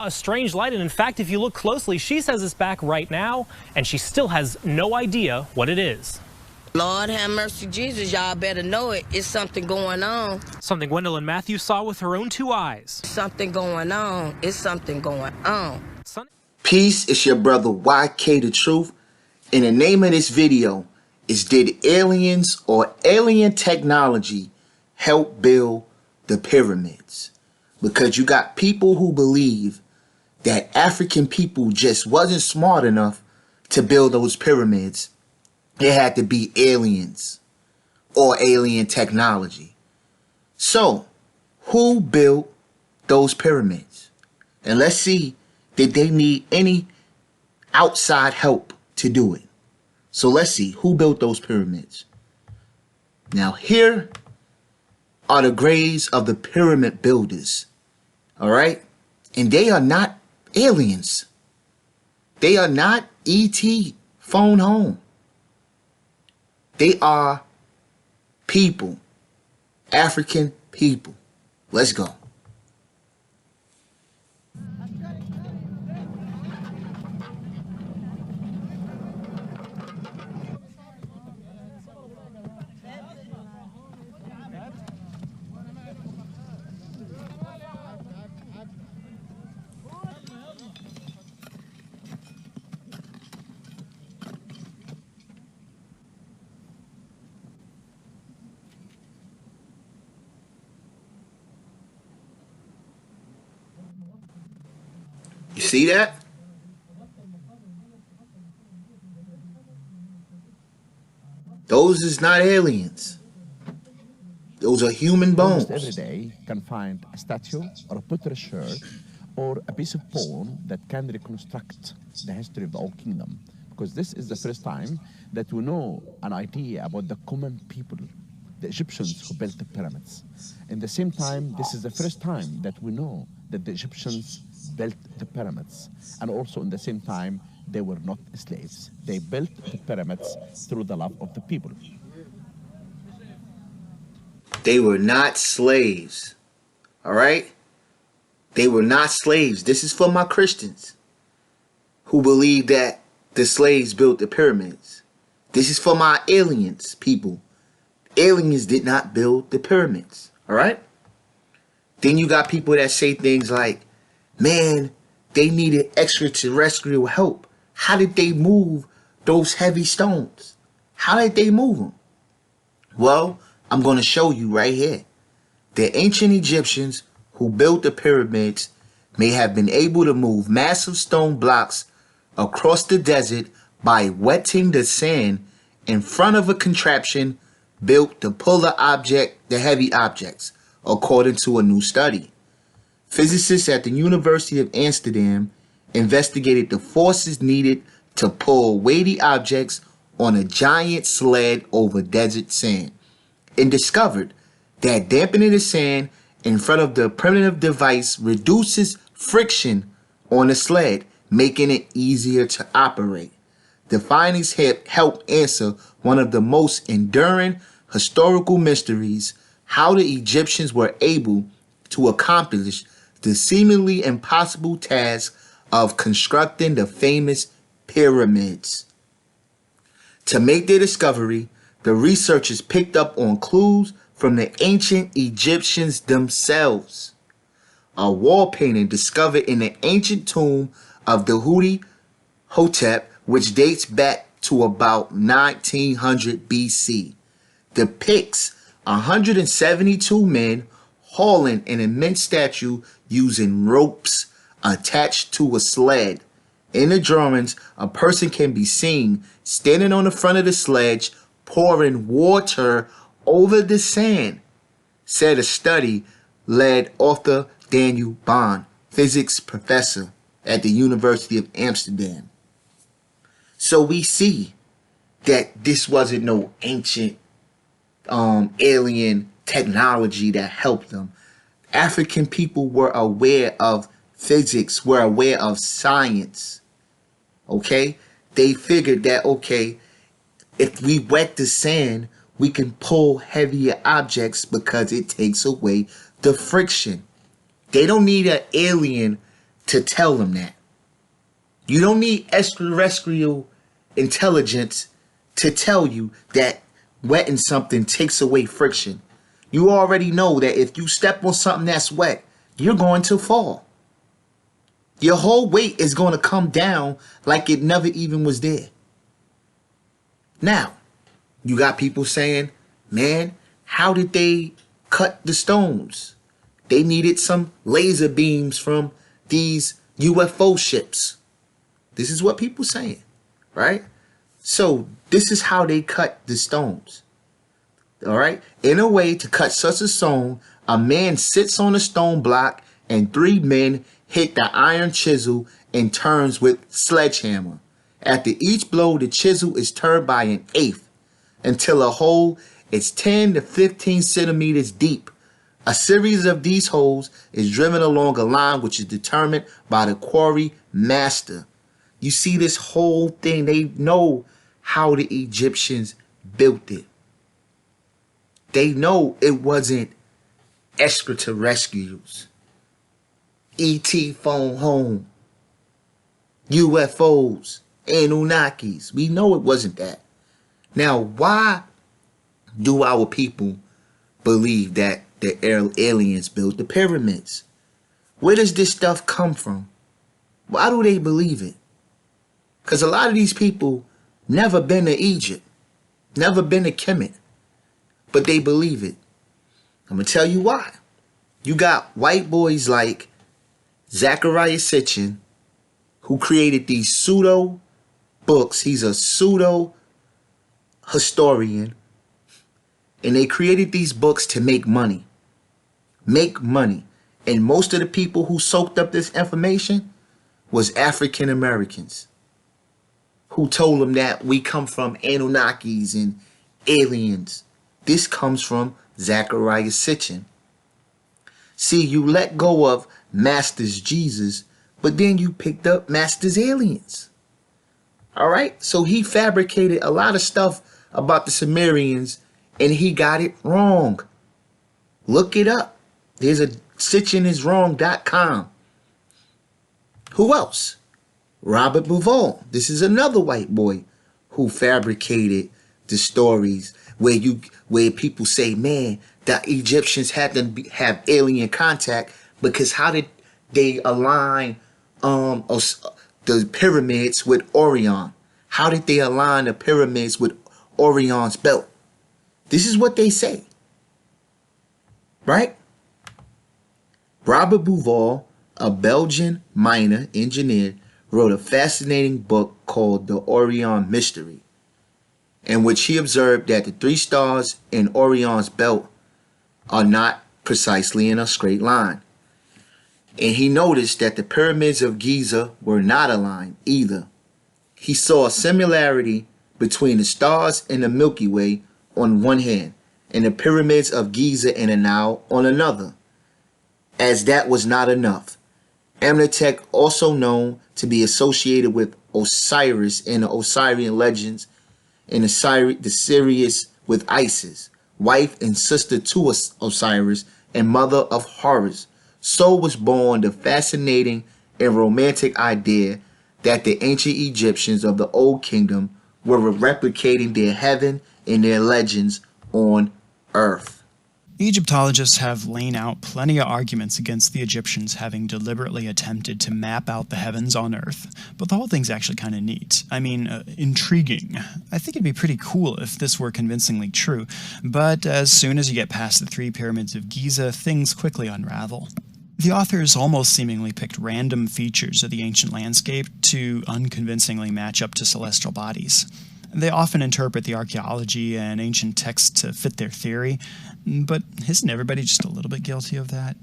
A strange light, and in fact, if you look closely, she says it's back right now, and she still has no idea what it is. Lord have mercy, Jesus, y'all better know it. It's something going on. Something Gwendolyn Matthews saw with her own 2 eyes. Something going on. It's something going on. Peace, it's your brother YK The Truth. And the name of this video is, did aliens or alien technology help build the pyramids? Because you got people who believe that African people just wasn't smart enough to build those pyramids. It had to be aliens or alien technology. So, who built those pyramids? And let's see, did they need any outside help to do it? So let's see, who built those pyramids? Now here are the graves of the pyramid builders. All right? And they are not aliens. They are not E.T. phone home. They are people. African people. Let's go. You see that? Those is not aliens. Those are human bones. Almost every day can find a statue or a pottery sherd or a piece of bone that can reconstruct the history of the Old Kingdom. Because this is the first time that we know an idea about the common people, the Egyptians who built the pyramids. In the same time, this is the first time that we know that the Egyptians built the pyramids. And also in the same time, they were not slaves. They built the pyramids through the love of the people. They were not slaves. All right? They were not slaves. This is for my Christians who believe that the slaves built the pyramids. This is for my aliens, people. Aliens did not build the pyramids. All right? Then you got people that say things like, man, they needed extraterrestrial help. How did they move those heavy stones? How did they move them? Well, I'm going to show you right here. The ancient Egyptians who built the pyramids may have been able to move massive stone blocks across the desert by wetting the sand in front of a contraption built to pull the heavy objects, according to a new study. Physicists at the University of Amsterdam investigated the forces needed to pull weighty objects on a giant sled over desert sand and discovered that dampening the sand in front of the primitive device reduces friction on the sled, making it easier to operate. The findings help answer one of the most enduring historical mysteries: how the Egyptians were able to accomplish the seemingly impossible task of constructing the famous pyramids. To make their discovery, the researchers picked up on clues from the ancient Egyptians themselves. A wall painting discovered in the ancient tomb of the Hotep, which dates back to about 1900 BC, depicts 172 men hauling an immense statue using ropes attached to a sled. In the drawings, a person can be seen standing on the front of the sledge pouring water over the sand, said a study led author Daniel Bond, physics professor at the University of Amsterdam. So we see that this wasn't no ancient alien technology that helped them. African people were aware of physics, were aware of science. Okay? They figured that, okay, if we wet the sand, we can pull heavier objects because it takes away the friction. They don't need an alien to tell them that. You don't need extraterrestrial intelligence to tell you that wetting something takes away friction. You already know that if you step on something that's wet, you're going to fall. Your whole weight is going to come down like it never even was there. Now, you got people saying, man, how did they cut the stones? They needed some laser beams from these UFO ships. This is what people saying, right? So this is how they cut the stones. All right. In a way to cut such a stone, a man sits on a stone block and 3 men hit the iron chisel and turns with sledgehammer. After each blow, the chisel is turned by an eighth until a hole is 10 to 15 centimeters deep. A series of these holes is driven along a line which is determined by the quarry master. You see this whole thing, they know how the Egyptians built it. They know it wasn't extraterrestrials, ET phone home, UFOs, Anunnakis. We know it wasn't that. Now, why do our people believe that the aliens built the pyramids? Where does this stuff come from? Why do they believe it? Because a lot of these people never been to Egypt, never been to Kemet, but they believe it. I'm going to tell you why. You got white boys like Zecharia Sitchin, who created these pseudo books. He's a pseudo historian. And they created these books to make money. Make money. And most of the people who soaked up this information was African Americans, who told them that we come from Anunnakis and aliens. This comes from Zecharia Sitchin. See, you let go of Master's Jesus, but then you picked up Master's aliens. All right? So he fabricated a lot of stuff about the Sumerians, and he got it wrong. Look it up. There's a sitchiniswrong.com. Who else? Robert Bauval. This is another white boy who fabricated the stories where people say, man, the Egyptians had to have alien contact, because how did they align the pyramids with Orion? How did they align the pyramids with Orion's belt? This is what they say, right? Robert Bauval, a Belgian miner engineer, wrote a fascinating book called The Orion Mystery, in which he observed that the 3 stars in Orion's belt are not precisely in a straight line. And he noticed that the pyramids of Giza were not aligned either. He saw a similarity between the stars in the Milky Way on one hand and the pyramids of Giza and the Nile on another. As that was not enough, Amenhotep, also known to be associated with Osiris in the Osirian legends, and the Sirius with Isis, wife and sister to Osiris and mother of Horus. So was born the fascinating and romantic idea that the ancient Egyptians of the Old Kingdom were replicating their heaven and their legends on earth. Egyptologists have laid out plenty of arguments against the Egyptians having deliberately attempted to map out the heavens on Earth, but the whole thing's actually kind of neat. I mean, intriguing. I think it'd be pretty cool if this were convincingly true, but as soon as you get past the 3 pyramids of Giza, things quickly unravel. The authors almost seemingly picked random features of the ancient landscape to unconvincingly match up to celestial bodies. They often interpret the archaeology and ancient texts to fit their theory, but isn't everybody just a little bit guilty of that?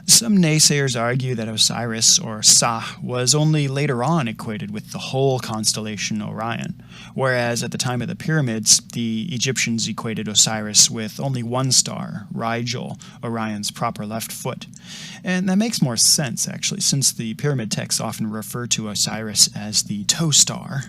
Some naysayers argue that Osiris, or Sa, was only later on equated with the whole constellation Orion, whereas at the time of the pyramids, the Egyptians equated Osiris with only one star, Rigel, Orion's proper left foot. And that makes more sense, actually, since the pyramid texts often refer to Osiris as the toe star.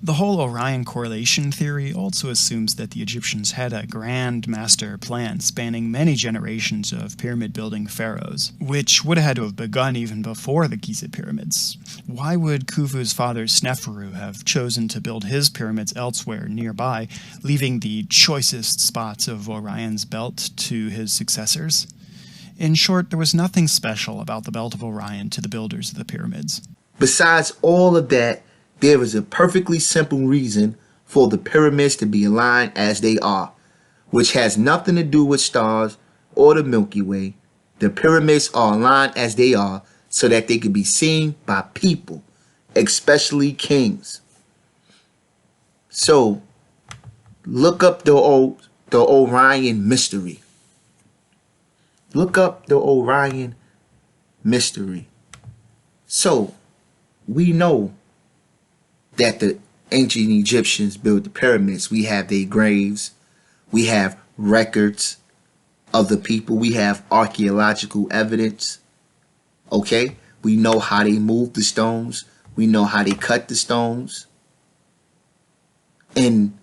The whole Orion correlation theory also assumes that the Egyptians had a grand master plan spanning many generations of pyramid-building pharaohs, which would have had to have begun even before the Giza pyramids. Why would Khufu's father Sneferu have chosen to build his pyramids elsewhere nearby, leaving the choicest spots of Orion's belt to his successors? In short, there was nothing special about the Belt of Orion to the builders of the pyramids. Besides all of that, there is a perfectly simple reason for the pyramids to be aligned as they are, which has nothing to do with stars or the Milky Way. The pyramids are aligned as they are so that they can be seen by people, especially kings. So, look up the Orion mystery. Look up the Orion mystery. So, we know that the ancient Egyptians built the pyramids. We have their graves. We have records of the people. We have archaeological evidence. Okay? We know how they moved the stones. We know how they cut the stones. And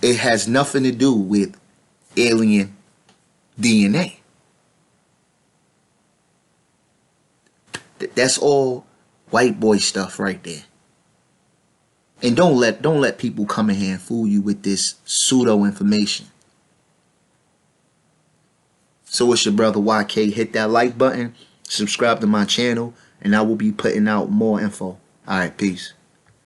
it has nothing to do with alien DNA. That's all white boy stuff right there. And don't let people come in here and fool you with this pseudo information. So it's your brother YK. Hit that like button, subscribe to my channel, and I will be putting out more info. Alright, peace.